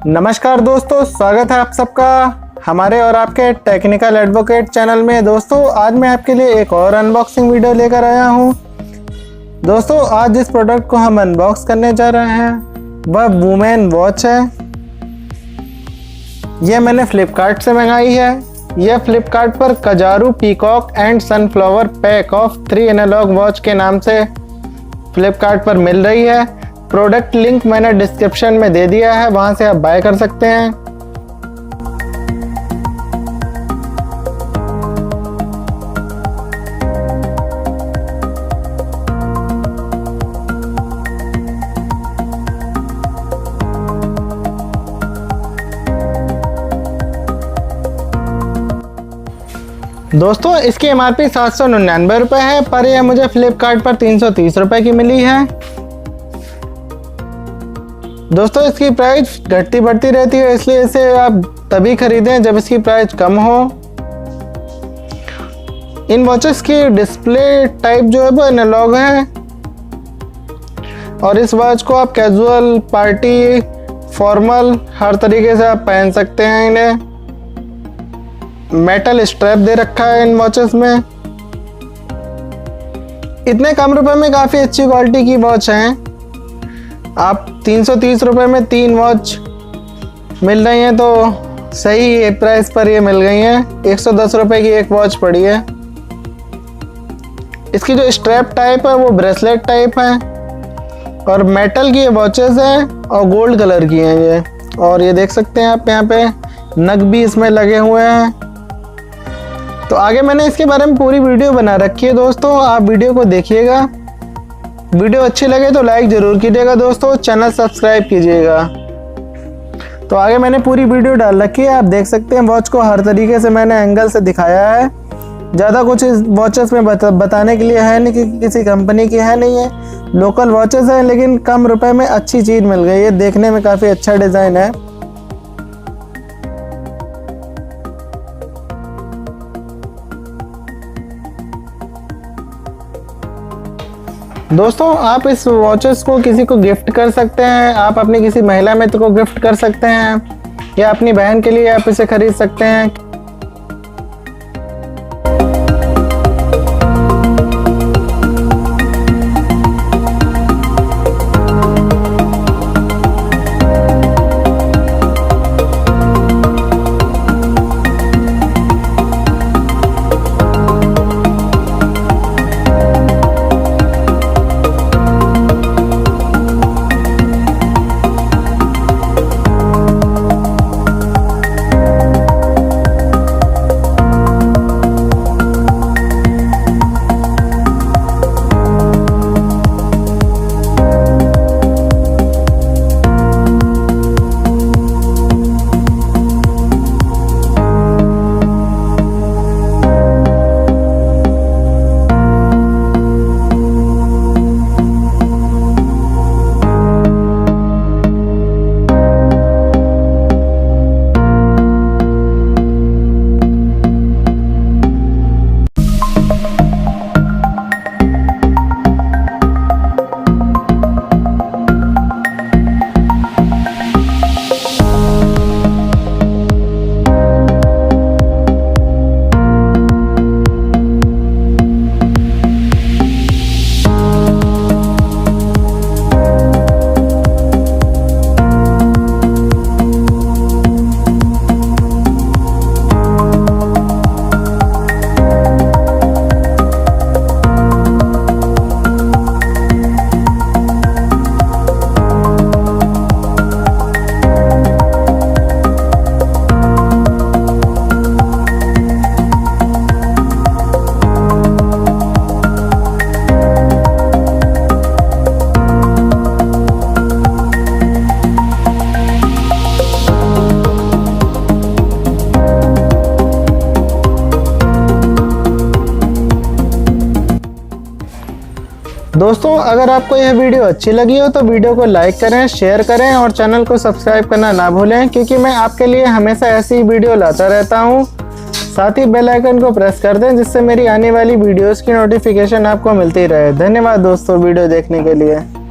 नमस्कार दोस्तों, स्वागत है आप सबका हमारे और आपके टेक्निकल एडवोकेट चैनल में। दोस्तों आज मैं आपके लिए एक और अनबॉक्सिंग वीडियो लेकर आया हूं। दोस्तों आज जिस प्रोडक्ट को हम अनबॉक्स करने जा रहे हैं वह वुमेन वॉच है। यह मैंने फ्लिपकार्ट से मंगाई है। यह फ्लिपकार्ट पर कजारू peacock and sunflower pack of 3 analog watch के नाम से फ्लिपकार्ट पर मिल रही है। प्रोडक्ट लिंक मैंने डिस्क्रिप्शन में दे दिया है, वहां से आप बाय कर सकते हैं। दोस्तों इसकी MRP 799 रुपये है, पर यह मुझे फ्लिपकार्ट पर 330 रुपये की मिली है। दोस्तों इसकी प्राइस घटती बढ़ती रहती है, इसलिए इसे आप तभी खरीदें जब इसकी प्राइस कम हो। इन वॉचेस की डिस्प्ले टाइप जो है वो एनालॉग है और इस वॉच को आप कैजुअल, पार्टी, फॉर्मल हर तरीके से आप पहन सकते हैं। इन्हें मेटल स्ट्रैप दे रखा है इन वॉचेस में। इतने कम रुपए में काफ़ी अच्छी क्वालिटी की वॉच हैं। आप 330 रुपये में 3 वॉच मिल रही हैं, तो सही प्राइस पर ये मिल गई हैं। 110 रुपये की एक वॉच पड़ी है। इसकी जो स्ट्रैप टाइप है वो ब्रेसलेट टाइप है और मेटल की ये वॉचेस हैं और गोल्ड कलर की हैं ये। और ये देख सकते हैं आप, यहाँ पे नग भी इसमें लगे हुए हैं। तो आगे मैंने इसके बारे में पूरी वीडियो बना रखी है दोस्तों, आप वीडियो को देखिएगा। वीडियो अच्छी लगे तो लाइक ज़रूर कीजिएगा दोस्तों, चैनल सब्सक्राइब कीजिएगा। तो आगे मैंने पूरी वीडियो डाल रखी है, आप देख सकते हैं। वॉच को हर तरीके से मैंने एंगल से दिखाया है। ज़्यादा कुछ इस वॉचेस में बताने के लिए है नहीं कि किसी कंपनी की है नहीं है, लोकल वॉचेस हैं, लेकिन कम रुपए में अच्छी चीज़ मिल गई है। देखने में काफ़ी अच्छा डिज़ाइन है। दोस्तों आप इस वॉचेस को किसी को गिफ्ट कर सकते हैं, आप अपनी किसी महिला मित्र को गिफ्ट कर सकते हैं या अपनी बहन के लिए आप इसे खरीद सकते हैं। दोस्तों अगर आपको यह वीडियो अच्छी लगी हो तो वीडियो को लाइक करें, शेयर करें और चैनल को सब्सक्राइब करना ना भूलें, क्योंकि मैं आपके लिए हमेशा ऐसी वीडियो लाता रहता हूं। साथ ही बेल आइकन को प्रेस कर दें जिससे मेरी आने वाली वीडियोस की नोटिफिकेशन आपको मिलती रहे। धन्यवाद दोस्तों वीडियो देखने के लिए।